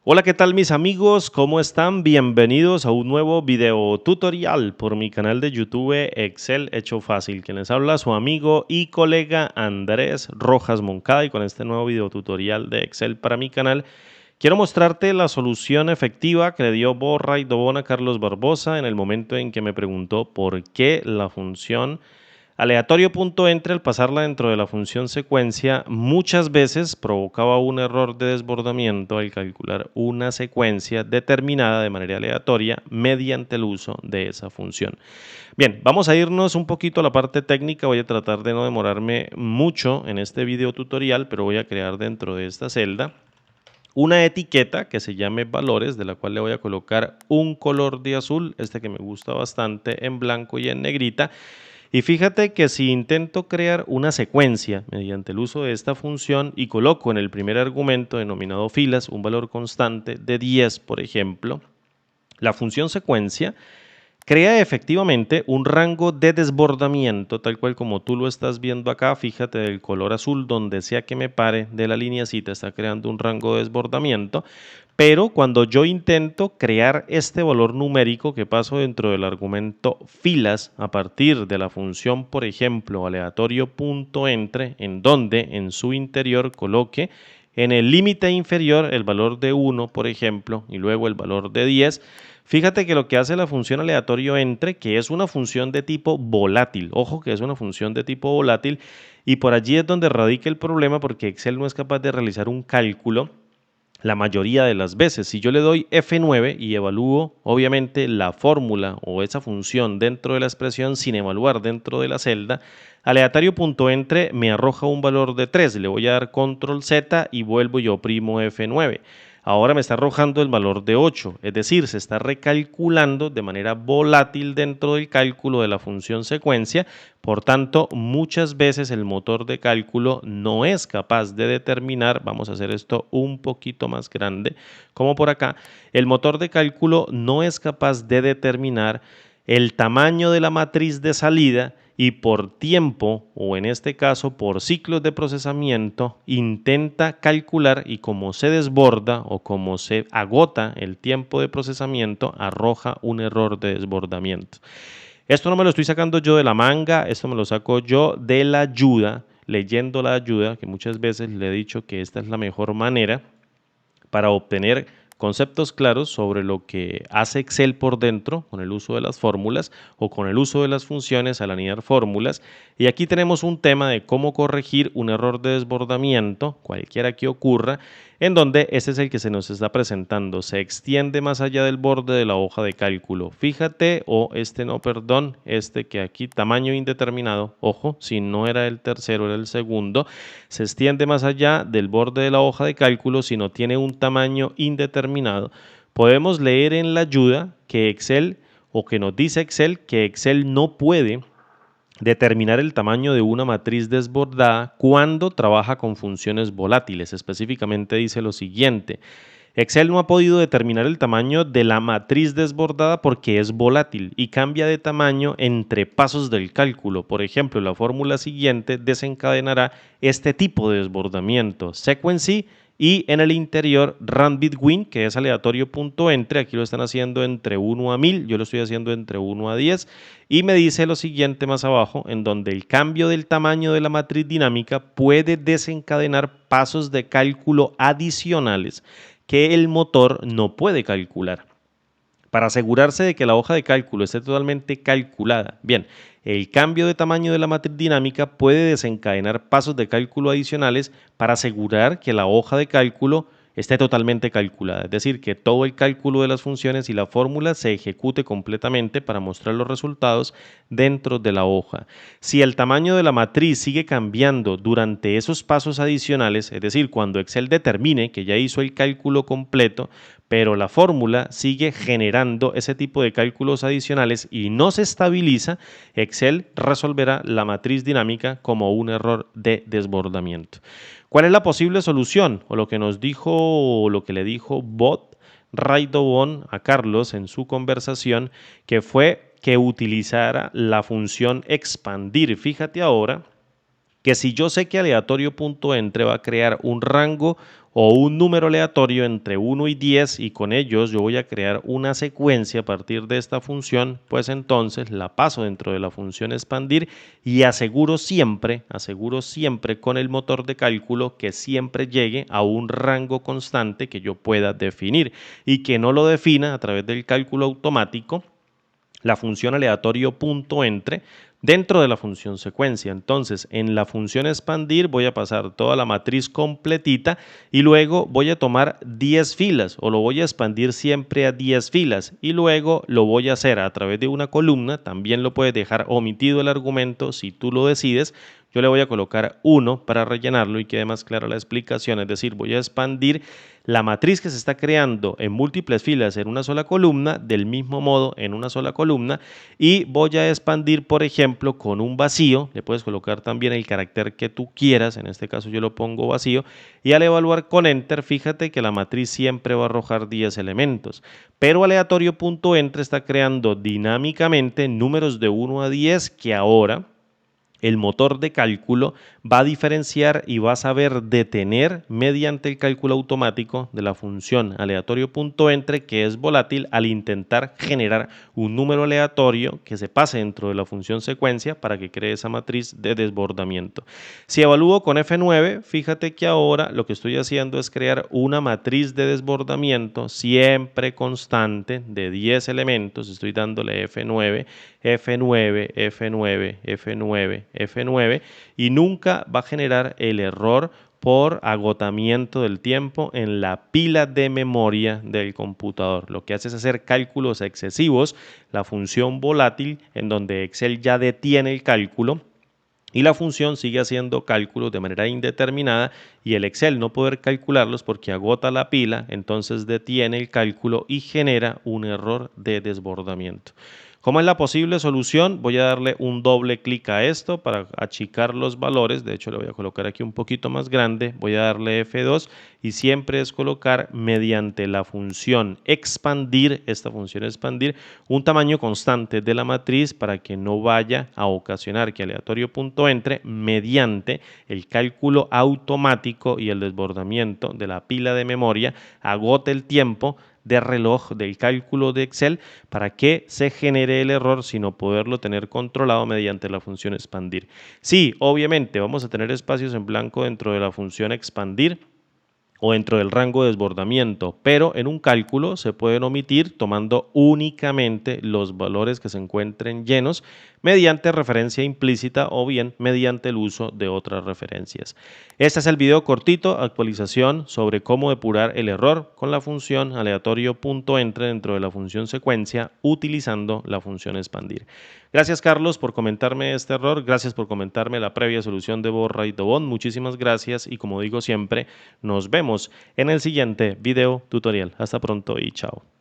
Hola, ¿qué tal mis amigos? ¿Cómo están? Bienvenidos a un nuevo video tutorial por mi canal de YouTube Excel Hecho Fácil. Quien les habla su amigo y colega Andrés Rojas Moncada, y con este nuevo video tutorial de Excel para mi canal quiero mostrarte la solución efectiva que le dio Borra y Dobón a Carlos Barbosa en el momento en que me preguntó por qué la función aleatorio.entre, al pasarla dentro de la función secuencia, muchas veces provocaba un error de desbordamiento al calcular una secuencia determinada de manera aleatoria mediante el uso de esa función. Bien, vamos a irnos un poquito a la parte técnica. Voy a tratar de no demorarme mucho en este video tutorial, pero voy a crear dentro de esta celda una etiqueta que se llame valores, de la cual le voy a colocar un color de azul, este que me gusta bastante, en blanco y en negrita. Y fíjate que si intento crear una secuencia mediante el uso de esta función y coloco en el primer argumento denominado filas un valor constante de 10, por ejemplo, la función secuencia crea efectivamente un rango de desbordamiento, tal cual como tú lo estás viendo acá. Fíjate, del color azul, donde sea que me pare de la lineacita, está creando un rango de desbordamiento. Pero cuando yo intento crear este valor numérico que paso dentro del argumento filas a partir de la función, por ejemplo, aleatorio.entre, en donde en su interior coloque en el límite inferior el valor de 1, por ejemplo, y luego el valor de 10, fíjate que lo que hace la función aleatorio entre, que es una función de tipo volátil, ojo que es una función de tipo volátil, y por allí es donde radica el problema, porque Excel no es capaz de realizar un cálculo la mayoría de las veces. Si yo le doy F9 y evalúo obviamente la fórmula o esa función dentro de la expresión sin evaluar dentro de la celda, aleatorio.entre me arroja un valor de 3. Le voy a dar control Z y vuelvo y oprimo F9. Ahora me está arrojando el valor de 8, es decir, se está recalculando de manera volátil dentro del cálculo de la función secuencia. Por tanto, muchas veces el motor de cálculo no es capaz de determinar, vamos a hacer esto un poquito más grande, como por acá, el motor de cálculo no es capaz de determinar el tamaño de la matriz de salida, y por tiempo, o en este caso por ciclos de procesamiento, intenta calcular, y como se desborda o como se agota el tiempo de procesamiento, arroja un error de desbordamiento. Esto no me lo estoy sacando yo de la manga, esto me lo saco yo de la ayuda, leyendo la ayuda, que muchas veces le he dicho que esta es la mejor manera para obtener conceptos claros sobre lo que hace Excel por dentro con el uso de las fórmulas o con el uso de las funciones al anidar fórmulas. Y aquí tenemos un tema de cómo corregir un error de desbordamiento, cualquiera que ocurra, en donde este es el que se nos está presentando. Se extiende más allá del borde de la hoja de cálculo. Fíjate, o perdón, este que aquí, tamaño indeterminado, ojo, si no era el tercero, era el segundo, se extiende más allá del borde de la hoja de cálculo si no tiene un tamaño indeterminado. Podemos leer en la ayuda que Excel, o que nos dice Excel, que Excel no puede determinar el tamaño de una matriz desbordada cuando trabaja con funciones volátiles. Específicamente dice lo siguiente: Excel no ha podido determinar el tamaño de la matriz desbordada porque es volátil y cambia de tamaño entre pasos del cálculo. Por ejemplo, la fórmula siguiente desencadenará este tipo de desbordamiento: sequency, y en el interior run between, que es aleatorio.entre. Aquí lo están haciendo entre 1 a 1000, yo lo estoy haciendo entre 1 a 10, y me dice lo siguiente más abajo, en donde el cambio del tamaño de la matriz dinámica puede desencadenar pasos de cálculo adicionales que el motor no puede calcular. Para asegurarse de que la hoja de cálculo esté totalmente calculada, bien, el cambio de tamaño de la matriz dinámica puede desencadenar pasos de cálculo adicionales para asegurar que la hoja de cálculo esté totalmente calculada, es decir, que todo el cálculo de las funciones y la fórmula se ejecute completamente para mostrar los resultados dentro de la hoja. Si el tamaño de la matriz sigue cambiando durante esos pasos adicionales, es decir, cuando Excel determine que ya hizo el cálculo completo, pero la fórmula sigue generando ese tipo de cálculos adicionales y no se estabiliza, Excel resolverá la matriz dinámica como un error de desbordamiento. ¿Cuál es la posible solución? O lo que nos dijo, o lo que le dijo Bot Raidobon a Carlos en su conversación, que fue que utilizara la función expandir. Fíjate ahora que si yo sé que aleatorio.entre va a crear un rango o un número aleatorio entre 1 y 10 y con ellos yo voy a crear una secuencia a partir de esta función, pues entonces la paso dentro de la función expandir y aseguro siempre con el motor de cálculo que siempre llegue a un rango constante que yo pueda definir y que no lo defina a través del cálculo automático la función aleatorio.entre dentro de la función secuencia. Entonces, en la función expandir voy a pasar toda la matriz completita y luego voy a tomar 10 filas o lo voy a expandir siempre a 10 filas y luego lo voy a hacer a través de una columna. También lo puedes dejar omitido el argumento si tú lo decides. Yo le voy a colocar 1 para rellenarlo y quede más clara la explicación, es decir, voy a expandir la matriz que se está creando en múltiples filas en una sola columna, del mismo modo en una sola columna, y voy a expandir, por ejemplo, con un vacío, le puedes colocar también el carácter que tú quieras, en este caso yo lo pongo vacío, y al evaluar con Enter, fíjate que la matriz siempre va a arrojar 10 elementos, pero aleatorio.entre está creando dinámicamente números de 1 a 10 que ahora el motor de cálculo va a diferenciar y va a saber detener mediante el cálculo automático de la función aleatorio.entre, que es volátil, al intentar generar un número aleatorio que se pase dentro de la función secuencia para que cree esa matriz de desbordamiento. Si evalúo con F9, fíjate que ahora lo que estoy haciendo es crear una matriz de desbordamiento siempre constante de 10 elementos. Estoy dándole F9, F9, F9, F9, F9 y nunca va a generar el error por agotamiento del tiempo en la pila de memoria del computador. Lo que hace es hacer cálculos excesivos, la función volátil en donde Excel ya detiene el cálculo y la función sigue haciendo cálculos de manera indeterminada y el Excel no poder calcularlos porque agota la pila, entonces detiene el cálculo y genera un error de desbordamiento. ¿Cómo es la posible solución? Voy a darle un doble clic a esto para achicar los valores. De hecho, le voy a colocar aquí un poquito más grande. Voy a darle F2 y siempre es colocar mediante la función expandir, esta función expandir, un tamaño constante de la matriz para que no vaya a ocasionar que aleatorio.entre mediante el cálculo automático y el desbordamiento de la pila de memoria agote el tiempo de reloj del cálculo de Excel para que se genere el error sino poderlo tener controlado mediante la función expandir. Sí, obviamente vamos a tener espacios en blanco dentro de la función expandir o dentro del rango de desbordamiento, pero en un cálculo se pueden omitir tomando únicamente los valores que se encuentren llenos mediante referencia implícita o bien mediante el uso de otras referencias. Este es el video cortito, actualización sobre cómo depurar el error con la función aleatorio.entre dentro de la función secuencia utilizando la función expandir. Gracias Carlos por comentarme este error, gracias por comentarme la previa solución de borra y dobón, muchísimas gracias y como digo siempre, nos vemos en el siguiente video tutorial. Hasta pronto y chao.